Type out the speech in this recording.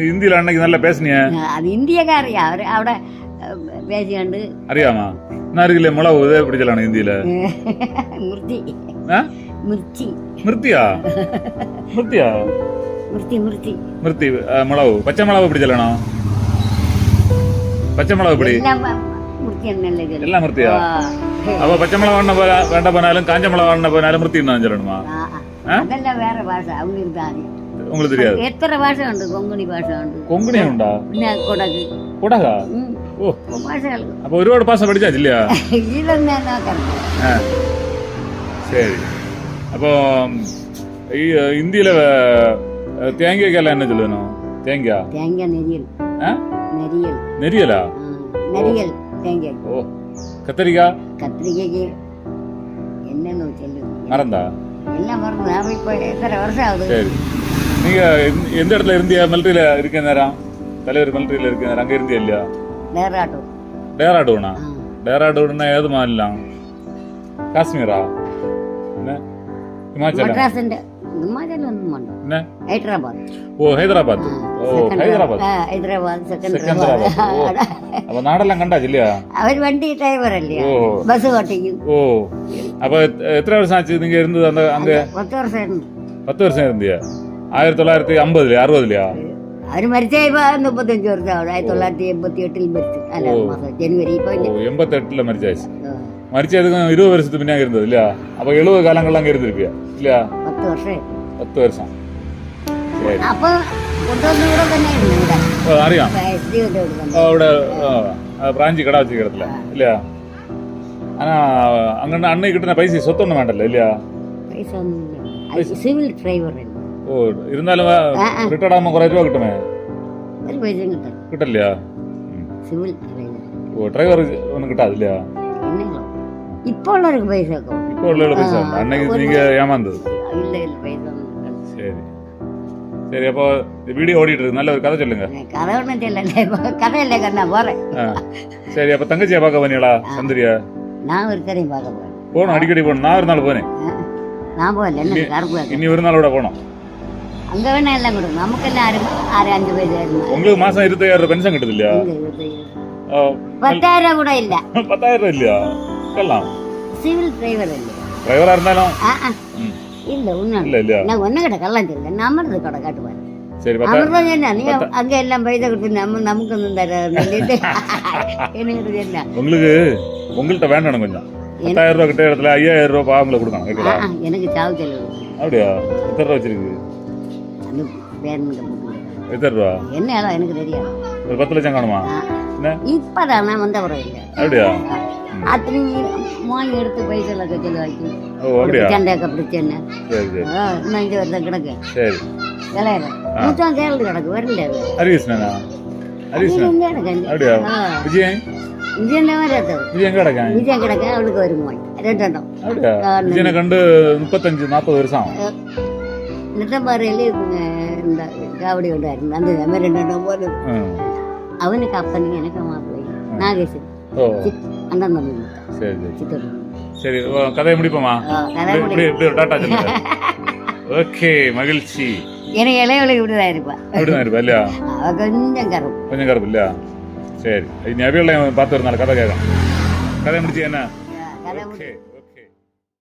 ഹിന്ദിയിൽ അണ്ണക്ക് നല്ല പേസണിയാ? അത് ഹിന്ദിയൊക്കെ അവിടെ പേശിയുണ്ട്. അറിയാമാ? എന്നാ മുളക് ഇതേ പിടിച്ചലാണ് ഹിന്ദിയില്. മിർച്ചി മിർച്ചി മിർത്തിയാ? മിർത്തിയാ? മിർച്ചി മിർച്ചി മിർത്തി മുളക് പച്ചമുളക് പിടിച്ചലാണോ? പച്ചമുളക് പിടി എല്ലാം മിർത്തിയാ? അപ്പൊ പച്ചമുളക് വേണ്ട പോനാലും കാഞ്ചമുളക് വേണ്ട പോനാലും മിർത്തി ചെല്ലണമാ? அதெல்லாம் வேற பாஷை அவங்களுக்கு தான். உங்களுக்கு தெரியாது? எத்தனை பாஷை உண்டு, கொங்குனி பாஷை உண்டு. കൊങ്കണി ഉണ്ടാ? പിന്നെ കൊടക് കൊടക? ഓ, ഭാഷകൾ അപ്പൊ ഒരുപാട് ഭാഷ പഠിച്ചില്ല? ഇതൊന്നും നോക്കണം. ശരി. അപ്പൊ ഈ ഇന്ത്യയിലെ തേങ്ങയ്ക്കെല്ലാം എന്നെ ചൊല്ലുന്നോ? തേങ്ങ തേങ്ങ നെരിയൽ. നെരിയൽ നെരിയലാ? നെരിയൽ തേങ്ങ. ഓ, കത്തിരിക്ക? കത്തിരിക്കയ്ക്ക് என்னன்னு சொல்லுங்க. மறந்தா? எல்லாம் மறந்து. இப்ப எத்தனை வருஷம் ஆகுது? சரி. நீங்க எந்த இடத்துல இருந்தியா? மிலிட்டரியில இருக்க நேரம், தலைவர் மிலிட்டரியில இருக்க நேரம் அங்க இருந்தியா இல்லையா? டேராடூன். டேராடூனா? டேராடூன்னா ഏത് മാനിലാണ്? കാശ്മീരാ? ഹിമാചൽ? മദ്രാസിന്റെ ഹിമാചൽ ഒന്നും വേണ്ട. പിന്നെ ഹൈദരാബാദ്. ഓ, ഹൈദരാബാദ്. ഓ, ഹൈദരാബാദ്. ഹൈദരാബാദ് സെക്കന്ദരാബാദ്. അപ്പൊ നാടെല്ലാം കണ്ടാ ജില്ലയാ? അവർ വണ്ടി ഡ്രൈവറല്ലേ, ബസ് ഓട്ടിക്കും. ഓ, അപ്പൊ എത്ര വർഷം ആச்சு நீங்க இருந்தது அந்த அங்க? 10 வருஷம் இருந்து. 10 வருஷம் இருந்தியா? 1950 60 അവര് മരിച്ച 35 വർഷം അവിടെ. 1988 മരിച്ചു. അല്ല, ജനുവരി. 88 മരിച്ചാச்சு. மரிச்சதுக்கு 20 வருஷத்துக்கு முன்னாடி இருந்தது இல்லையா? அப்ப 70 காலங்கள்லாம் அங்க இருந்திருப்பியா இல்லையா? 10 வருஷம். 10 வருஷம். சரி. அப்ப கொண்டொன்னு கூட തന്നെ ഉണ്ട്. അറിയാം. അവിടെ ബ്രാഞ്ച് കട വെച്ച കിടത്തില്ല இல்லையா? ஆனா அங்க அன்னை கிட்ட பைசா சொத்தொന്നും വേണ്ടല്ലോ இல்லையா? പൈസ ഒന്നും സിവിൽ ഡ്രൈവർ. ഓ, இருந்தாலும் റിട്ടയർഡ് ആകുമ്പോൾ കുറെ രൂപ കിട്ടുമേ? ഒരു പൈസ കിട്ടില്ല. Civil driver. ഓ, ഡ്രൈവർ ഒന്നും കിട്ടാതില്ല. இப்போ உள்ளவருக்கு பைசா இருக்கும். இப்போ உள்ள பைசா அன்னைக்கு நீங்க ஏமாந்தது இல்ல இல்ல பைசா. சரி சரி. அப்போ வீடியோ ஓடிட்டு இருக்கு. நல்ல ஒரு கதை சொல்லுங்க. கதை ஒன்றும் தெரியல, கதையில கண்ணா போறேன். சரி. அப்ப தங்கச்சியா பார்க்க போனீங்களா? சந்திரியா? நான் ஒரு கதையும் பார்க்க போறேன். போகணும், அடிக்கடி போகணும். நான் ஒரு நாள் போனேன். நான் போகல, என்ன கருப்பு. இனி ஒரு நாளோட போனோம். அங்க வேணா எல்லாம் கொடுக்கும். நமக்கு எல்லாம் 6-5 பைசா இருந்தா. உங்களுக்கு மாசம் 25,000 பென்ஷன் கிட்டது இல்லையா? 10,000 கூட இல்ல. 10,000 இல்லையா? எல்லாம் சிவில் டிரைவர் இல்ல. டிரைவரா இருந்தாலும் இல்ல ஒண்ணும் இல்ல இல்ல. நான் ஒண்ணு கிட்ட கல்லாம் தெரியல. நம்மளது கடை காட்டுவாரு. சரி. அவர்தான் என்ன, நீ அங்க எல்லாம் பைசா கொடுத்து நமக்கு ஒன்றும் தராது. என்ன உங்களுக்கு உங்கள்கிட்ட வேண்டாம் கொஞ்சம். 10,000 ரூபா கிட்ட இடத்துல 5,000 ரூபா பாவங்களை கொடுக்கணும். எனக்கு சாவு செலவு. அப்படியா? எத்தனை ரூபா வச்சிருக்கு? அந்த பேரனுக்கு எத்தனை ரூபா? என்ன எனக்கு தெரியாது. ஒரு 10 லட்சம் காணுமா? இப்பதான் நான் வந்த பிறகு இல்ல. அப்படியா? அத்தனை வாங்கி எடுத்து பைசா செலவாக்கி. ஓ, அப்படியா? சண்டைக்க பிடிச்சேன்னு. சரி சரி. இன்னும் 5 வருஷம் கிடக்கு. சரி. விளையாட மூச்சாம் கேரளு கிடக்கு. வரல ஹரிகிருஷ்ணனா? ஹரிகிருஷ்ணன் அப்படியா? விஜயன்? விஜயன் மாதிரி இருந்தது. விஜயன் கிடக்கா? விஜயன் கிடக்க அவளுக்கு வருமா 2 எண்ணம். அப்படியா? விஜயனை கண்டு 35-40 வருஷம் ஆகும். நிட்டம்பாறையில இந்த காவடி கொண்டாரு. அந்த மாதிரி 2 எண்ணம் போது அவனுக்கு அப்பனுக்கு எனக்கு மாப்பிள்ளை நாகேசன். அண்ணன் தம்பி. சரி சரி சரி. கதையை முடிப்போமா? டாட்டா சொல்லுங்க. ஓகே, மகிழ்ச்சி. எனக்கு இளையவளை இப்படிதான் இருப்பா. இப்படிதான் இருப்பா இல்லையா? அவ கொஞ்சம் கருப்பு இல்லையா? சரி. நீ அவையெல்லாம் பார்த்து ஒரு நாள் கதை கேட்க. கதை முடிச்சு என்ன? கதை முடிச்சு